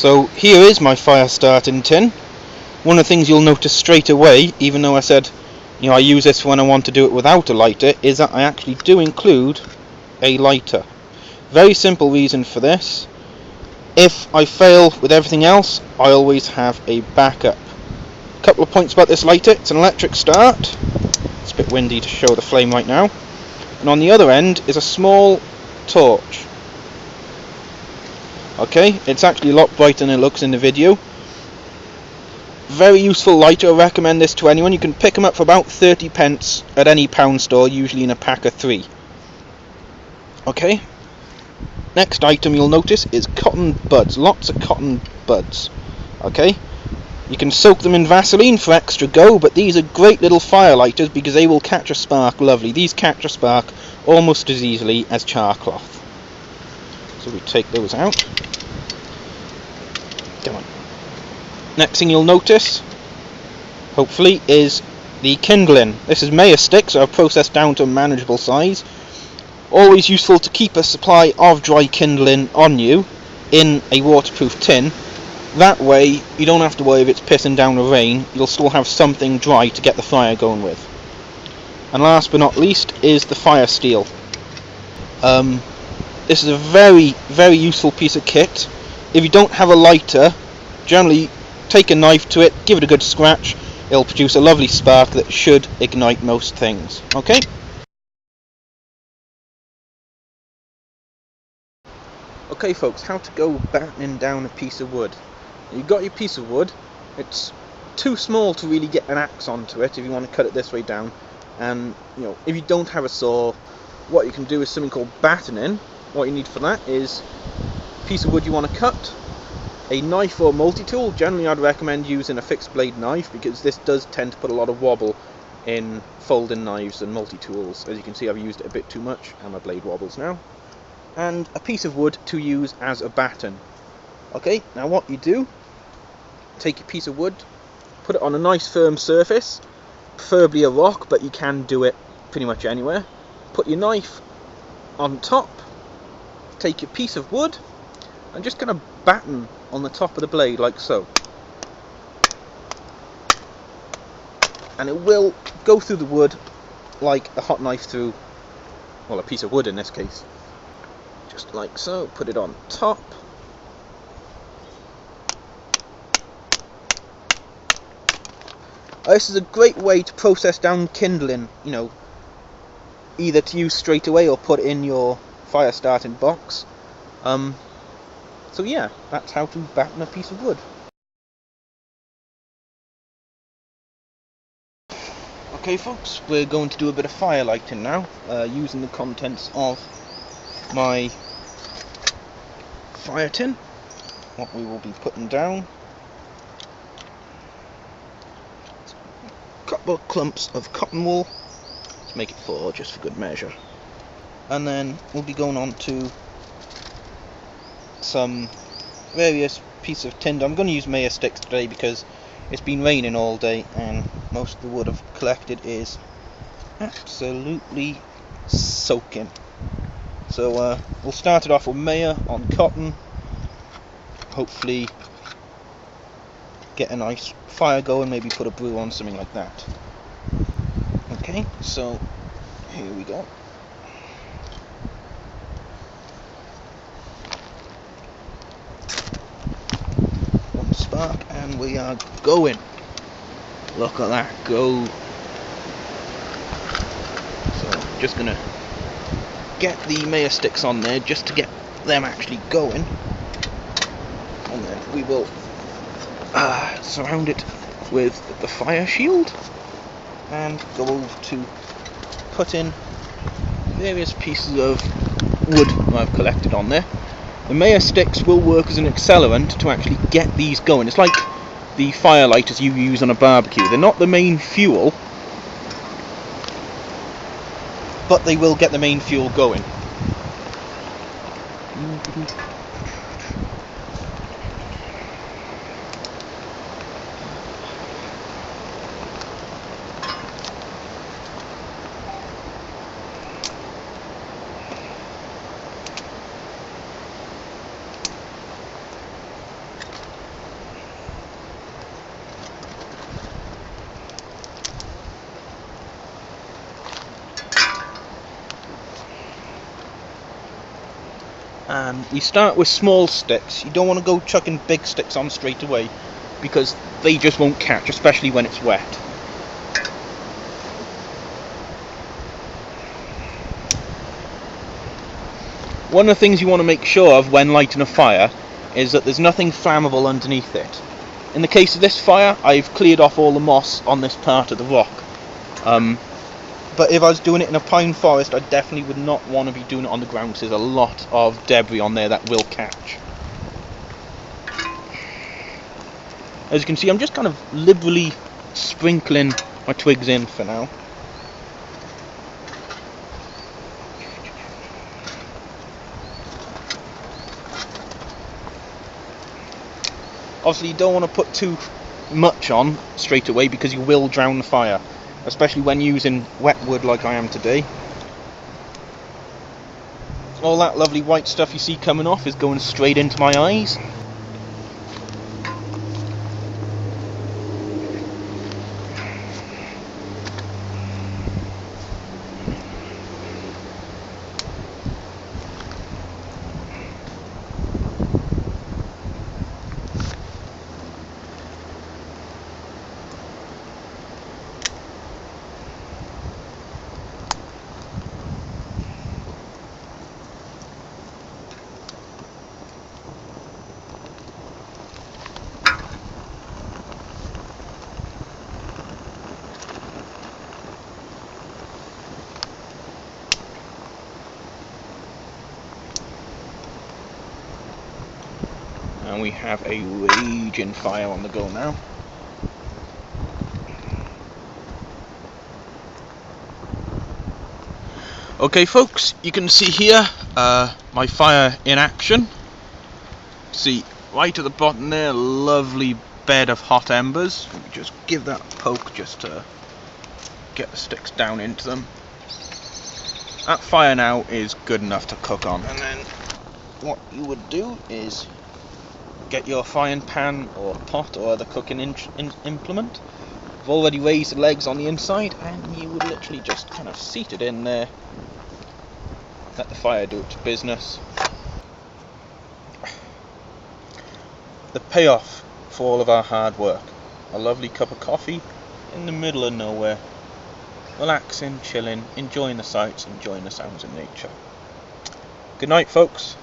So here is my fire starting tin. One of the things you'll notice straight away, even though I said I use this when I want to do it without a lighter, is that I actually do include a lighter. Very simple reason for this. If I fail with everything else, I always have a backup. A couple of points about this lighter: it's an electric start. It's a bit windy to show the flame right now. And on the other end is a small torch. Okay, it's actually a lot brighter than it looks in the video. Very useful lighter. I recommend this to anyone. You can pick them up for about 30 pence at any pound store, usually in a pack of 3. Okay, next item you'll notice is cotton buds. Lots of cotton buds. Okay, you can soak them in Vaseline for extra go, but these are great little fire lighters because they will catch a spark lovely. These catch a spark almost as easily as char cloth. So we take those out. Come on. Next thing you'll notice, hopefully, is the kindling. This is mayor sticks, so I've processed down to a manageable size. Always useful to keep a supply of dry kindling on you in a waterproof tin. That way you don't have to worry if it's pissing down the rain, you'll still have something dry to get the fire going with. And last but not least is the fire steel. This is a very, very useful piece of kit. If you don't have a lighter, generally take a knife to it, give it a good scratch, it'll produce a lovely spark that should ignite most things. Okay? Okay folks, how to go battening down a piece of wood. You've got your piece of wood, it's too small to really get an axe onto it if you want to cut it this way down, and if you don't have a saw, what you can do is something called battening. What you need for that is a piece of wood you want to cut, a knife or multi-tool. Generally I'd recommend using a fixed blade knife because this does tend to put a lot of wobble in folding knives and multi-tools. As you can see, I've used it a bit too much and my blade wobbles now. And a piece of wood to use as a batten. Okay, now what you do, take your piece of wood, put it on a nice firm surface, preferably a rock, but you can do it pretty much anywhere. Put your knife on top, take your piece of wood and just kind of batten on the top of the blade like so. And it will go through the wood like a hot knife through, well, a piece of wood in this case. Just like so, put it on top. This is a great way to process down kindling, either to use straight away or put in your fire starting box. So yeah, that's how to batten a piece of wood. Okay folks, we're going to do a bit of fire lighting now, using the contents of my fire tin. What we will be putting down, a couple of clumps of cotton wool, let's make it 4 just for good measure, and then we'll be going on to some various pieces of tinder. I'm going to use mayor sticks today because it's been raining all day and most of the wood I've collected is absolutely soaking. So we'll start it off with mayor on cotton, hopefully get a nice fire going, maybe put a brew on, something like that. Okay, so here we go. One spark and we are going. Look at that go. So just gonna get the mayor sticks on there just to get them actually going, and then we will surround it with the fire shield and go over to put in various pieces of wood I've collected on there. The mayor sticks will work as an accelerant to actually get these going. It's like the fire lighters you use on a barbecue. They're not the main fuel, but they will get the main fuel going. And we start with small sticks. You don't want to go chucking big sticks on straight away, because they just won't catch, especially when it's wet. One of the things you want to make sure of when lighting a fire is that there's nothing flammable underneath it. In the case of this fire, I've cleared off all the moss on this part of the rock. But if I was doing it in a pine forest, I definitely would not want to be doing it on the ground, because there's a lot of debris on there that will catch. As you can see, I'm just kind of liberally sprinkling my twigs in for now. Obviously you don't want to put too much on straight away, because you will drown the fire, especially when using wet wood like I am today. All that lovely white stuff you see coming off is going straight into my eyes. And we have a raging fire on the go now. Okay folks, you can see here my fire in action. See, right at the bottom there, a lovely bed of hot embers. Let me just give that a poke just to get the sticks down into them. That fire now is good enough to cook on. And then what you would do is get your frying pan or pot or other cooking implement. I've already raised the legs on the inside, and you would literally just kind of seat it in there. Let the fire do its business. The payoff for all of our hard work. A lovely cup of coffee in the middle of nowhere. Relaxing, chilling, enjoying the sights, enjoying the sounds of nature. Good night folks.